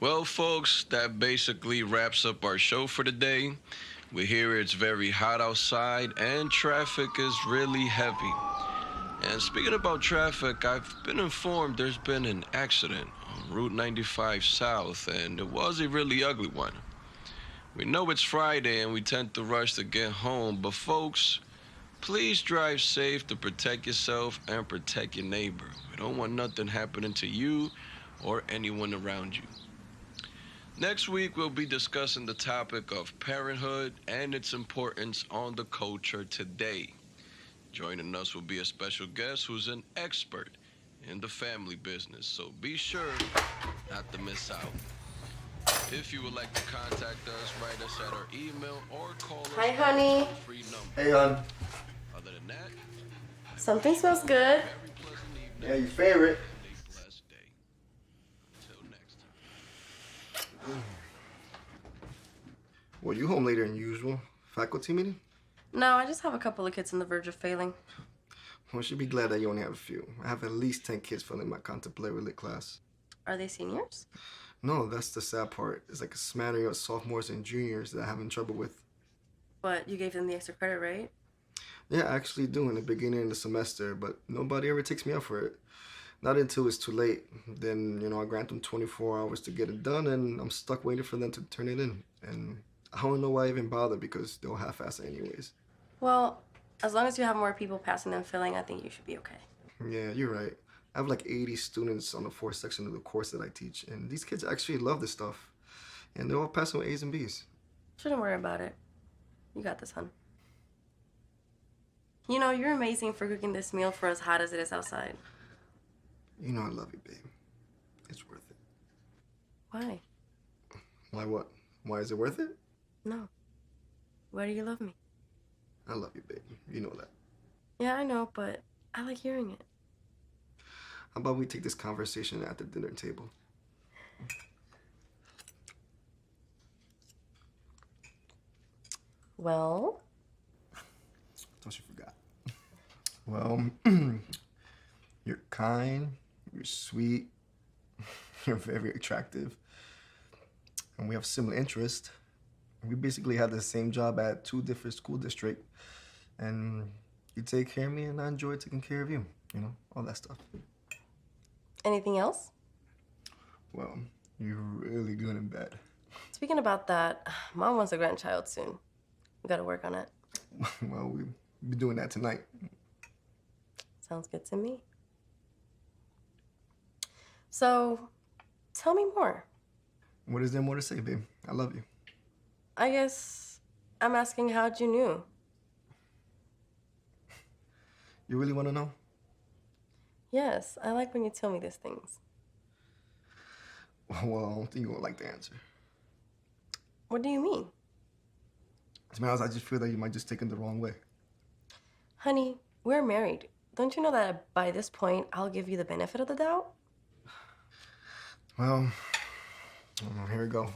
Well, folks, that basically wraps up our show for today. We hear it's very hot outside and traffic is really heavy. And speaking about traffic, I've been informed there's been an accident on Route 95 South, and it was a really ugly one. We know it's Friday and we tend to rush to get home, but folks, please drive safe to protect yourself and protect your neighbor. We don't want nothing happening to you or anyone around you. Next week, we'll be discussing the topic of parenthood and its importance on the culture today. Joining us will be a special guest who's an expert in the family business, so be sure not to miss out. If you would like to contact us, write us at our email or call us Hi, at honey. our free number. Hey, hon. Other than that, Something smells good. very pleasant evening. Yeah, your favorite. And a blessed day. Until next time. Well, you home later than usual. Faculty meeting? No, I just have a couple of kids on the verge of failing. Well, you should be glad that you only have a few. I have at least 10 kids failing my contemporary lit class. Are they seniors? No, that's the sad part. It's like a smattering of sophomores and juniors that I'm having trouble with. But you gave them the extra credit, right? Yeah, I actually do in the beginning of the semester, but nobody ever takes me up for it. Not until it's too late. Then, I grant them 24 hours to get it done, and I'm stuck waiting for them to turn it in. And I don't know why I even bother because they'll half-ass it anyways. Well, as long as you have more people passing than failing, I think you should be okay. Yeah, you're right. I have like 80 students on the fourth section of the course that I teach, and these kids actually love this stuff. And they're all passing with A's and B's. Shouldn't worry about it. You got this, hon. You know, you're amazing for cooking this meal for as hot as it is outside. You know I love you, babe. It's worth it. Why? Why what? Why is it worth it? No. Why do you love me? I love you, babe. You know that. Yeah, I know, but I like hearing it. How about we take this conversation at the dinner table? Well? Thought you forgot. Well, you're kind, you're sweet, you're very attractive, and we have similar interests. We basically had the same job at 2 different school districts, and you take care of me, and I enjoy taking care of you. All that stuff. Anything else? Well, you're really good in bed. Speaking about that, Mom wants a grandchild soon. We gotta work on it. Well, we'll be doing that tonight. Sounds good to me. So, tell me more. What is there more to say, babe? I love you. I guess I'm asking how'd you knew? You really want to know? Yes, I like when you tell me these things. Well, I don't think you would like the answer. What do you mean? To be honest, I just feel that you might just take it the wrong way. Honey, we're married. Don't you know that by this point, I'll give you the benefit of the doubt? Well, here we go.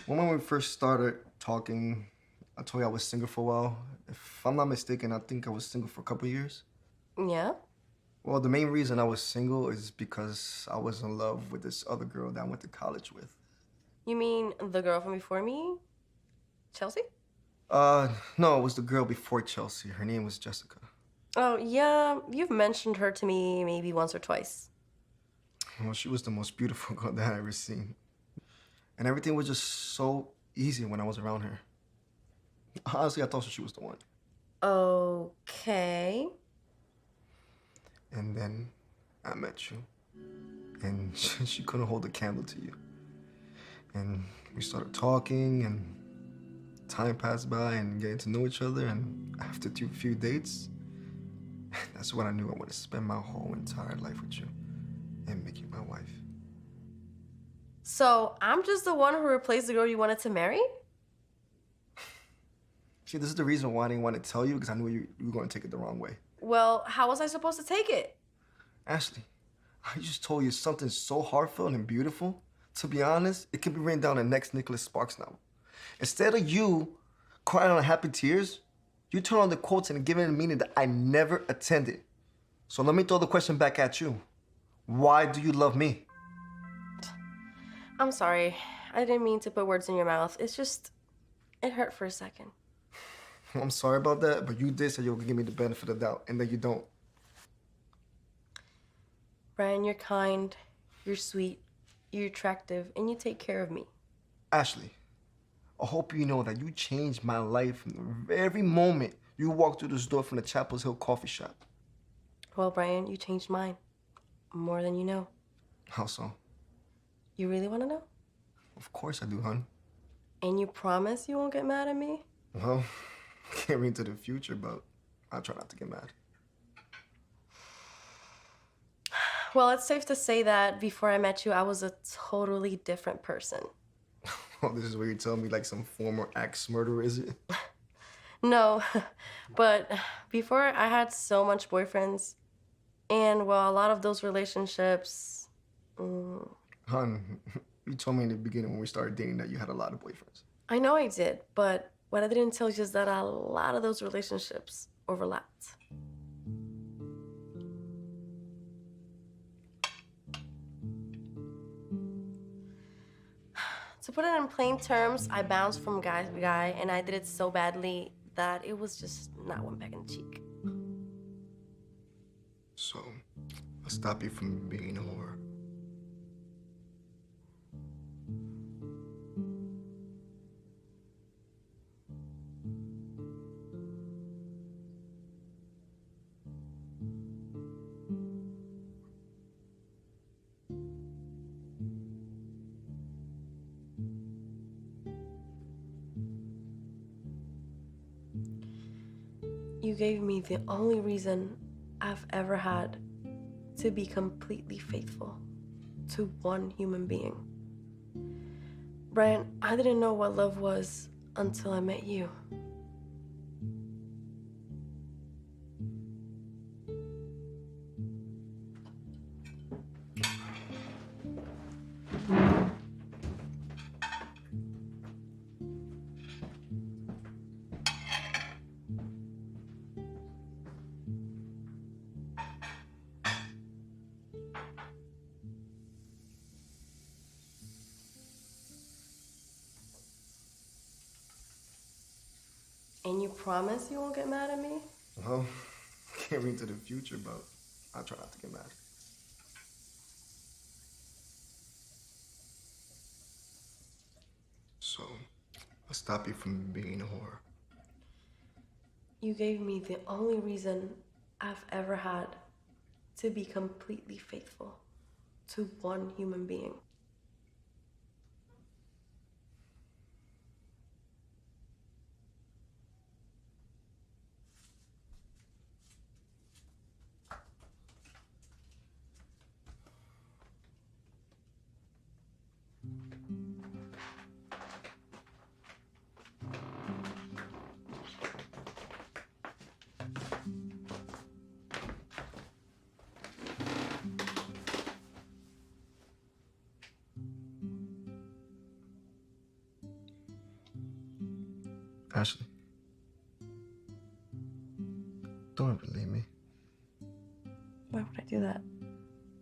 When we first started talking, I told you I was single for a while. If I'm not mistaken, I think I was single for a couple years. Yeah? Well, the main reason I was single is because I was in love with this other girl that I went to college with. You mean the girl from before me? Chelsea? No, it was the girl before Chelsea. Her name was Jessica. Oh, yeah, you've mentioned her to me maybe once or twice. Well, she was the most beautiful girl that I ever seen. And everything was just so easy when I was around her. Honestly, I thought she was the one. Okay. And then I met you. And she couldn't hold a candle to you. And we started talking, and time passed by and getting to know each other. And after a few dates, that's when I knew I wanted to spend my whole entire life with you and make you my wife. So I'm just the one who replaced the girl you wanted to marry? See, this is the reason why I didn't want to tell you, because I knew you were going to take it the wrong way. Well, how was I supposed to take it? Ashley, I just told you something so heartfelt and beautiful. To be honest, it could be written down in the next Nicholas Sparks novel. Instead of you crying on happy tears, you turn on the quotes and give it a meaning that I never attended. So let me throw the question back at you. Why do you love me? I'm sorry. I didn't mean to put words in your mouth. It's just, it hurt for a second. I'm sorry about that, but you did say you were gonna give me the benefit of the doubt, and then you don't. Brian, you're kind, you're sweet, you're attractive, and you take care of me. Ashley, I hope you know that you changed my life from the very moment you walked through this door from the Chapels Hill coffee shop. Well, Brian, you changed mine. More than you know. How so? You really want to know? Of course I do, hon. And you promise you won't get mad at me? Well, can't read into the future, but I'll try not to get mad. Well, it's safe to say that before I met you, I was a totally different person. Oh, this is where you're telling me like some former axe murderer, is it? No, but before I had so much boyfriends, and well, a lot of those relationships. Hon, you told me in the beginning when we started dating that you had a lot of boyfriends. I know I did, but what I didn't tell you is that a lot of those relationships overlapped. To put it in plain terms, I bounced from guy to guy, and I did it so badly that it was just not one peck in the cheek. So, I'll stop you from being a whore. You gave me the only reason I've ever had to be completely faithful to one human being. Brian, I didn't know what love was until I met you. And you promise you won't get mad at me? Well, can't read into the future, but I'll try not to get mad. So, I'll stop you from being a whore. You gave me the only reason I've ever had to be completely faithful to one human being. Ashley, don't ever leave me. Why would I do that?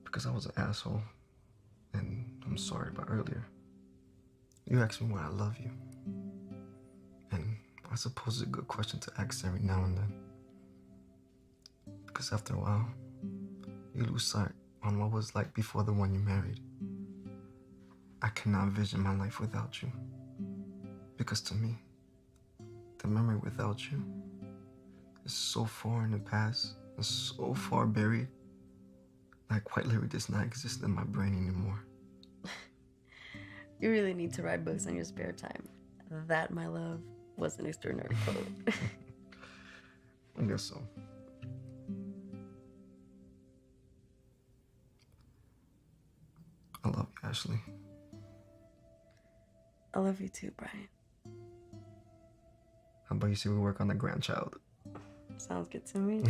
Because I was an asshole, and I'm sorry about earlier. You asked me why I love you, and I suppose it's a good question to ask every now and then. Because after a while, you lose sight on what was like before the one you married. I cannot vision my life without you. Because to me, the memory without you is so far in the past and so far buried, like quite literally does not exist in my brain anymore. You really need to write books on your spare time. That, my love, was an extraordinary quote. I guess so. I love you, Ashley. I love you too, Brian. How about you see we work on the grandchild? Sounds good to me.